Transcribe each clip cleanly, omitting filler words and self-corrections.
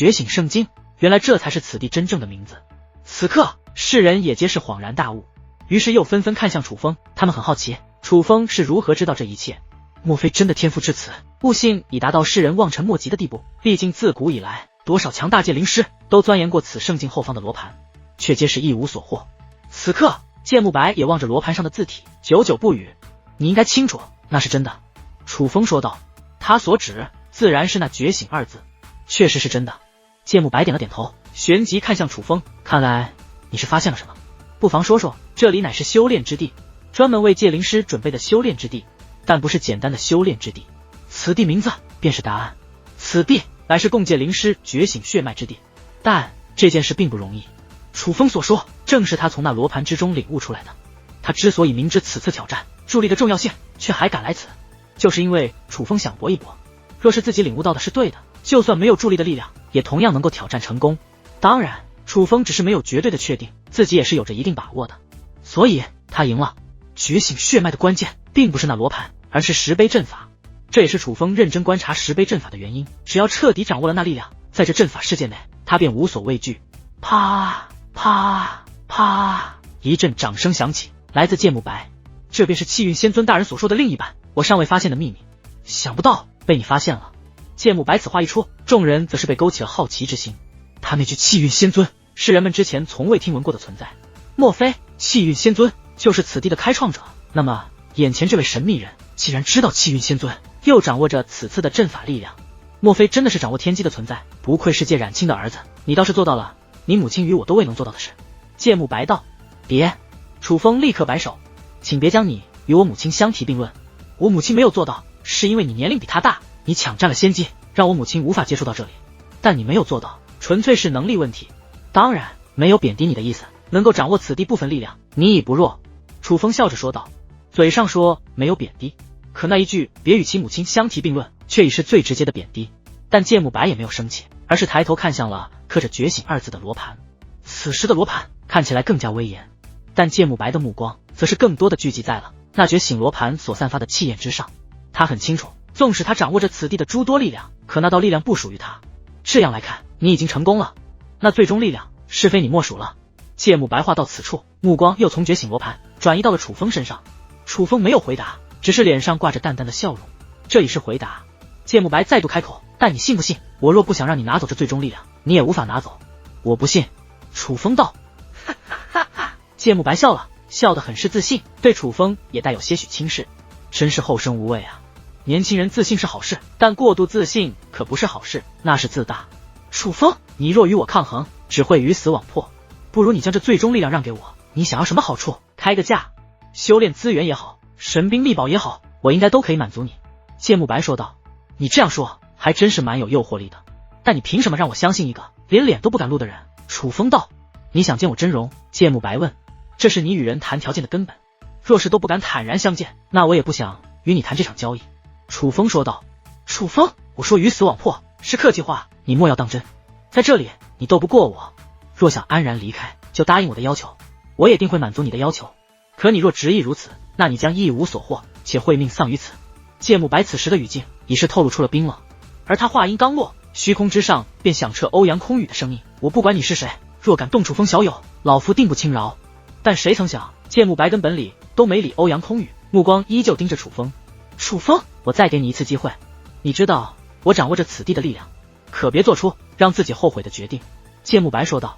觉醒圣经，原来这才是此地真正的名字。此刻世人也皆是恍然大悟，于是又纷纷看向楚风，他们很好奇楚风是如何知道这一切。莫非真的天赋至此，悟性已达到世人望尘莫及的地步？毕竟自古以来，多少强大界灵师都钻研过此圣境后方的罗盘，却皆是一无所获。此刻剑慕白也望着罗盘上的字体，久久不语。你应该清楚，那是真的。楚风说道。他所指自然是那觉醒二字，确实是真的。剑慕白点了点头，旋即看向楚风，看来你是发现了什么，不妨说说。这里乃是修炼之地，专门为界灵师准备的修炼之地，但不是简单的修炼之地。此地名字便是答案，此地乃是供界灵师觉醒血脉之地。但这件事并不容易，楚风所说正是他从那罗盘之中领悟出来的。他之所以明知此次挑战助力的重要性，却还敢来此，就是因为楚风想搏一搏，若是自己领悟到的是对的，就算没有助力的力量，也同样能够挑战成功。当然楚风只是没有绝对的确定，自己也是有着一定把握的，所以他赢了。觉醒血脉的关键并不是那罗盘，而是石碑阵法。这也是楚风认真观察石碑阵法的原因，只要彻底掌握了那力量，在这阵法世界内，他便无所畏惧。啪啪啪，一阵掌声响起，来自剑慕白。这便是气运仙尊大人所说的另一半，我尚未发现的秘密，想不到被你发现了。剑慕白此话一出，众人则是被勾起了好奇之心。他那句气运仙尊是人们之前从未听闻过的存在，莫非气运仙尊就是此地的开创者？那么眼前这位神秘人既然知道气运仙尊，又掌握着此次的阵法力量，莫非真的是掌握天机的存在？不愧是界染青的儿子，你倒是做到了你母亲与我都未能做到的事。剑慕白道。别！楚风立刻摆手，请别将你与我母亲相提并论，我母亲没有做到，是因为你年龄比她大，你抢占了先机，让我母亲无法接触到这里，但你没有做到，纯粹是能力问题。当然没有贬低你的意思，能够掌握此地部分力量，你已不弱。楚风笑着说道，嘴上说没有贬低，可那一句别与其母亲相提并论，却已是最直接的贬低。但剑慕白也没有生气，而是抬头看向了刻着觉醒二字的罗盘。此时的罗盘看起来更加威严，但剑慕白的目光则是更多的聚集在了那觉醒罗盘所散发的气焰之上。他很清楚，纵使他掌握着此地的诸多力量，可那道力量不属于他。这样来看，你已经成功了，那最终力量是非你莫属了。剑慕白话到此处，目光又从觉醒罗盘转移到了楚风身上。楚风没有回答，只是脸上挂着淡淡的笑容。这已是回答。剑慕白再度开口，但你信不信，我若不想让你拿走这最终力量，你也无法拿走。我不信。楚风道。哈哈哈哈。剑慕白笑了，笑得很是自信，对楚风也带有些许轻视。真是后生无畏啊！年轻人自信是好事，但过度自信可不是好事，那是自大。楚风，你若与我抗衡，只会鱼死网破。不如你将这最终力量让给我，你想要什么好处？开个价，修炼资源也好，神兵秘宝也好，我应该都可以满足你。剑慕白说道。你这样说还真是蛮有诱惑力的，但你凭什么让我相信一个连脸都不敢露的人？楚风道。你想见我真容？剑慕白问。这是你与人谈条件的根本，若是都不敢坦然相见，那我也不想与你谈这场交易。楚风说道。楚风，我说鱼死网破是客气话，你莫要当真。在这里你斗不过我，若想安然离开，就答应我的要求，我也定会满足你的要求。可你若执意如此，那你将一无所获，且会命丧于此。剑慕白此时的语境已是透露出了冰冷，而他话音刚落，虚空之上便响彻欧阳空语的声音，我不管你是谁，若敢动楚风小友，老夫定不轻饶。但谁曾想，剑慕白根本理都没理欧阳空语，目光依旧盯着楚风。楚风，我再给你一次机会，你知道我掌握着此地的力量，可别做出让自己后悔的决定。剑慕白说道。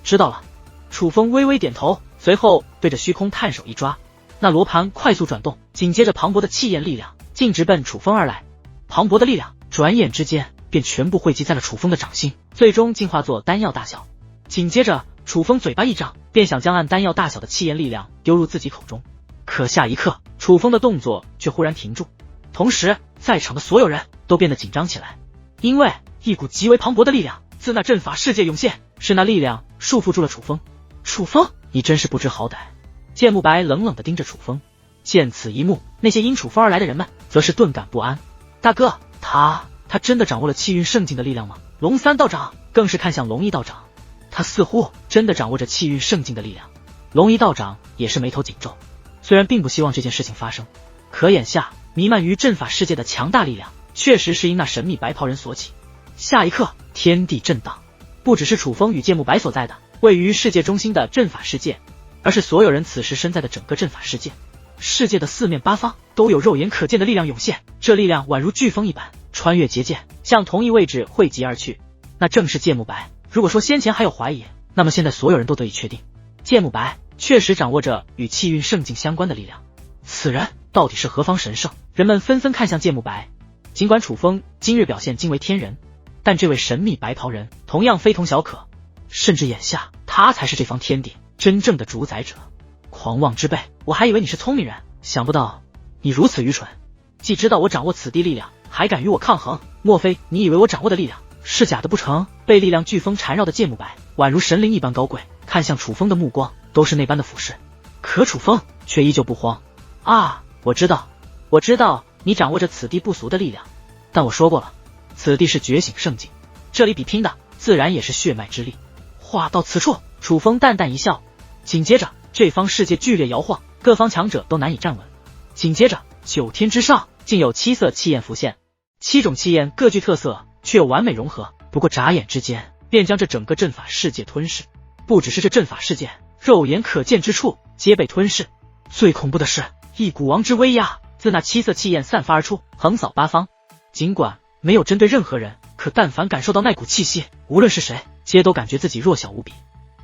知道了。楚风微微点头，随后对着虚空探手一抓，那罗盘快速转动，紧接着磅礴的气焰力量径直奔楚风而来。磅礴的力量转眼之间便全部汇集在了楚风的掌心，最终进化作丹药大小。紧接着楚风嘴巴一张，便想将按丹药大小的气焰力量丢入自己口中。可下一刻，楚风的动作却忽然停住，同时在场的所有人都变得紧张起来，因为一股极为磅礴的力量自那阵法世界涌现，是那力量束缚住了楚风。楚风，你真是不知好歹。剑慕白冷冷地盯着楚风。见此一幕，那些因楚风而来的人们则是顿感不安。大哥，他真的掌握了气运圣境的力量吗？龙三道长更是看向龙一道长，他似乎真的掌握着气运圣境的力量。龙一道长也是眉头紧皱，虽然并不希望这件事情发生，可眼下弥漫于阵法世界的强大力量确实是因那神秘白袍人所起。下一刻，天地震荡，不只是楚风与芥木白所在的位于世界中心的阵法世界，而是所有人此时身在的整个阵法世界。世界的四面八方都有肉眼可见的力量涌现，这力量宛如飓风一般，穿越结界，向同一位置汇集而去。那正是芥木白。如果说先前还有怀疑，那么现在所有人都得以确定，芥木白确实掌握着与气运圣境相关的力量。此人到底是何方神圣？人们纷纷看向芥木白。尽管楚风今日表现惊为天人，但这位神秘白袍人同样非同小可，甚至眼下他才是这方天地真正的主宰者。狂妄之辈，我还以为你是聪明人，想不到你如此愚蠢。既知道我掌握此地力量，还敢与我抗衡，莫非你以为我掌握的力量是假的不成？被力量飓风缠绕的芥木白宛如神灵一般高贵，看向楚风的目光都是那般的俯视。可楚风却依旧不慌。我知道你掌握着此地不俗的力量，但我说过了，此地是觉醒圣境，这里比拼的自然也是血脉之力。话到此处，楚风淡淡一笑，紧接着这方世界剧烈摇晃，各方强者都难以站稳。紧接着9天之上竟有7色气焰浮现，7种气焰各具特色，却又完美融合，不过眨眼之间便将这整个阵法世界吞噬。不只是这阵法世界，肉眼可见之处皆被吞噬。最恐怖的是，一股王之威压自那7色气焰散发而出，横扫八方。尽管没有针对任何人，可但凡感受到那股气息，无论是谁，皆都感觉自己弱小无比。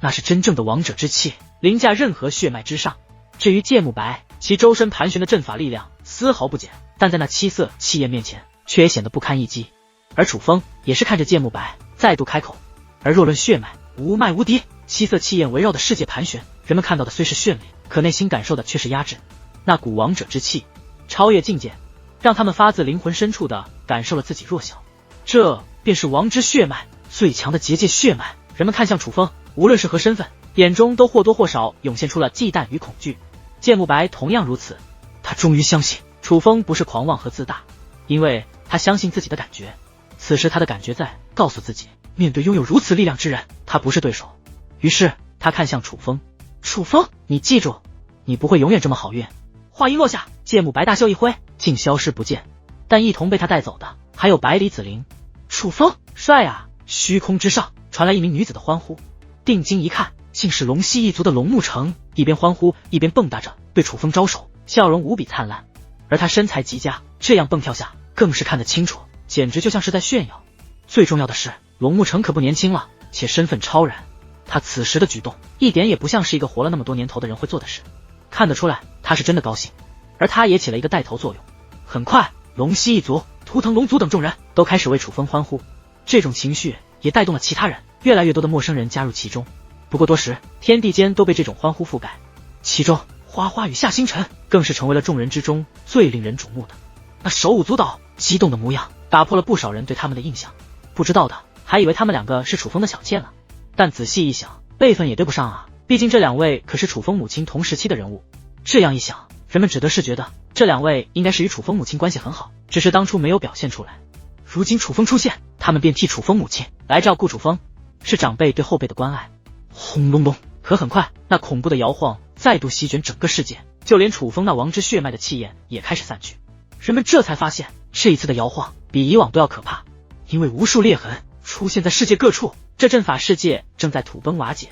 那是真正的王者之气，凌驾任何血脉之上。至于芥木白，其周身盘旋的阵法力量丝毫不减，但在那7色气焰面前却也显得不堪一击。而楚风也是看着芥木白再度开口，而若论血脉，无脉无敌。7色气焰围绕的世界盘旋，人们看到的虽是绚丽，可内心感受的却是压制。那股王者之气超越境界，让他们发自灵魂深处的感受了自己弱小。这便是王之血脉，最强的结界血脉。人们看向楚风，无论是何身份，眼中都或多或少涌现出了忌惮与恐惧。芥木白同样如此，他终于相信楚风不是狂妄和自大，因为他相信自己的感觉。此时他的感觉在告诉自己，面对拥有如此力量之人，他不是对手。于是他看向楚风，楚风，你记住，你不会永远这么好运。话音落下，芥木白大袖一挥，竟消失不见。但一同被他带走的还有百里子玲。楚风帅啊！虚空之上传来一名女子的欢呼，定睛一看，竟是龙蜥一族的龙沐橙，一边欢呼一边蹦跶着对楚风招手，笑容无比灿烂。而他身材极佳，这样蹦跳下更是看得清楚，简直就像是在炫耀。最重要的是，龙沐橙可不年轻了，且身份超然。他此时的举动一点也不像是一个活了那么多年头的人会做的事，看得出来他是真的高兴，而他也起了一个带头作用。很快，龙蜥一族、图腾龙族等众人都开始为楚风欢呼，这种情绪也带动了其他人，越来越多的陌生人加入其中。不过多时，天地间都被这种欢呼覆盖，其中花花与夏星辰更是成为了众人之中最令人瞩目的。那手舞足蹈、激动的模样，打破了不少人对他们的印象。不知道的还以为他们两个是楚风的小妾呢，但仔细一想，辈分也对不上啊，毕竟这两位可是楚风母亲同时期的人物。这样一想，人们只得是觉得这两位应该是与楚风母亲关系很好，只是当初没有表现出来。如今楚风出现，他们便替楚风母亲来照顾楚风，是长辈对后辈的关爱。轰隆隆！可很快，那恐怖的摇晃再度席卷整个世界，就连楚风那王之血脉的气焰也开始散去。人们这才发现，这一次的摇晃比以往都要可怕，因为无数裂痕出现在世界各处，这阵法世界正在土崩瓦解。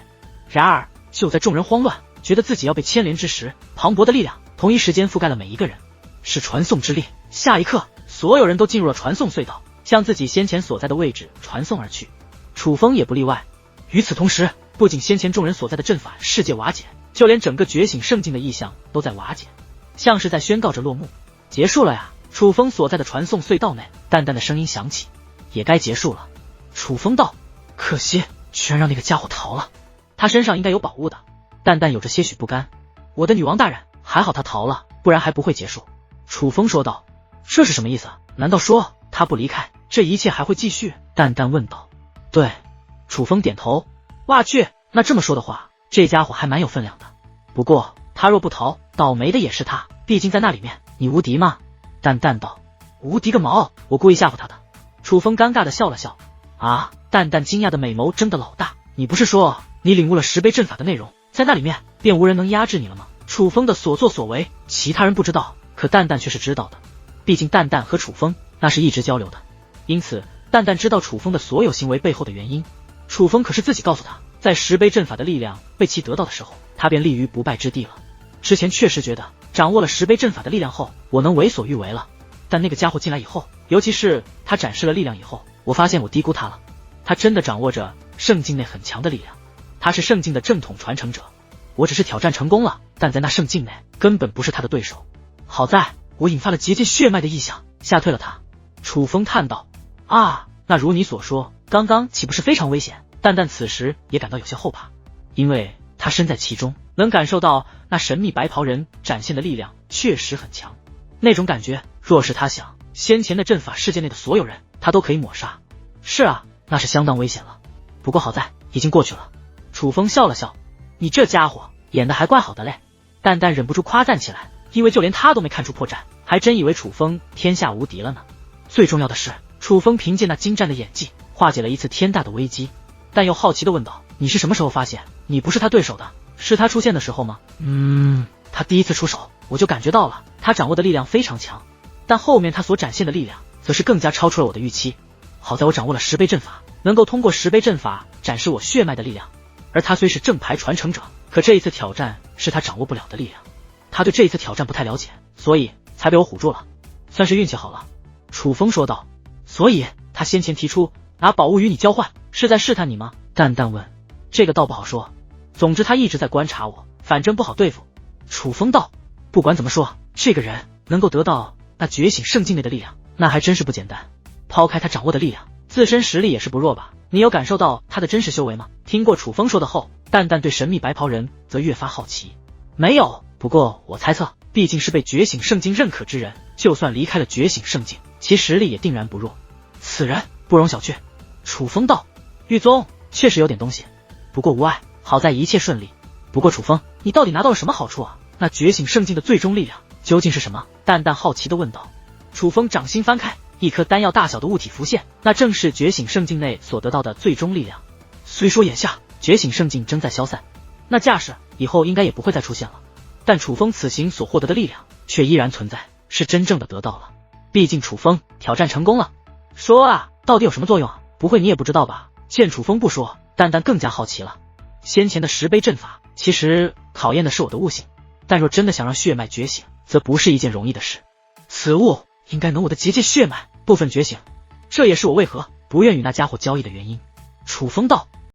然而就在众人慌乱，觉得自己要被牵连之时，磅礴的力量同一时间覆盖了每一个人，是传送之力。下一刻，所有人都进入了传送隧道，向自己先前所在的位置传送而去。楚风也不例外。与此同时，不仅先前众人所在的阵法世界瓦解，就连整个觉醒圣境的意象都在瓦解，像是在宣告着落幕。结束了呀！楚风所在的传送隧道内，淡淡的声音响起，也该结束了。楚风道：可惜，居然让那个家伙逃了。他身上应该有宝物的。淡淡有着些许不甘。我的女王大人，还好他逃了，不然还不会结束。楚风说道。这是什么意思？难道说他不离开，这一切还会继续？淡淡问道。对。楚风点头。哇去，那这么说的话，这家伙还蛮有分量的。不过他若不逃，倒霉的也是他，毕竟在那里面你无敌吗？淡淡道。无敌个毛，我故意吓唬他的。楚风尴尬的笑了笑。啊！淡淡惊讶的美眸睁得老大，你不是说你领悟了10倍阵法的内容，在那里面便无人能压制你了吗？楚风的所作所为，其他人不知道，可淡淡却是知道的。毕竟淡淡和楚风那是一直交流的，因此蛋蛋知道楚风的所有行为背后的原因，楚风可是自己告诉他，在10倍阵法的力量被其得到的时候，他便立于不败之地了。之前确实觉得掌握了10倍阵法的力量后，我能为所欲为了，但那个家伙进来以后，尤其是他展示了力量以后，我发现我低估他了。他真的掌握着圣境内很强的力量，他是圣境的正统传承者。我只是挑战成功了，但在那圣境内根本不是他的对手。好在我引发了结界血脉的异象，吓退了他。楚风叹道：啊，那如你所说，刚刚岂不是非常危险？蛋蛋此时也感到有些后怕，因为他身在其中，能感受到那神秘白袍人展现的力量确实很强。那种感觉，若是他想，先前的阵法世界内的所有人，他都可以抹杀。是啊，那是相当危险了。不过好在已经过去了。楚风笑了笑：你这家伙演得还怪好的嘞。蛋蛋忍不住夸赞起来，因为就连他都没看出破绽，还真以为楚风天下无敌了呢。最重要的是，楚风凭借那精湛的演技，化解了一次天大的危机。但又好奇地问道：你是什么时候发现你不是他对手的？是他出现的时候吗？他第一次出手，我就感觉到了他掌握的力量非常强，但后面他所展现的力量则是更加超出了我的预期。好在我掌握了10倍阵法，能够通过10倍阵法展示我血脉的力量。而他虽是正牌传承者，可这一次挑战是他掌握不了的力量。他对这一次挑战不太了解，所以才被我唬住了，算是运气好了。楚风说道。所以他先前提出拿宝物与你交换，是在试探你吗？蛋蛋问。这个倒不好说，总之他一直在观察我，反正不好对付。楚风道。不管怎么说，这个人能够得到那觉醒圣境内的力量，那还真是不简单。抛开他掌握的力量，自身实力也是不弱吧？你有感受到他的真实修为吗？听过楚风说的后，蛋蛋对神秘白袍人则越发好奇。没有，不过我猜测，毕竟是被觉醒圣境认可之人，就算离开了觉醒圣境，其实力也定然不弱。此人不容小觑。楚风道。玉宗确实有点东西，不过无碍，好在一切顺利。不过楚风，你到底拿到了什么好处啊？那觉醒圣境的最终力量究竟是什么？蛋蛋好奇地问道。楚风掌心翻开，一颗丹药大小的物体浮现，那正是觉醒圣境内所得到的最终力量。虽说眼下觉醒圣境正在消散，那架势以后应该也不会再出现了，但楚风此行所获得的力量却依然存在，是真正的得到了。毕竟楚风挑战成功了。说啊，到底有什么作用啊？不会你也不知道吧？见楚风不说，蛋蛋更加好奇了。先前的10倍阵法其实考验的是我的悟性，但若真的想让血脉觉醒，则不是一件容易的事。此物应该能我的结界血脉部分觉醒，这也是我为何不愿与那家伙交易的原因。楚风道。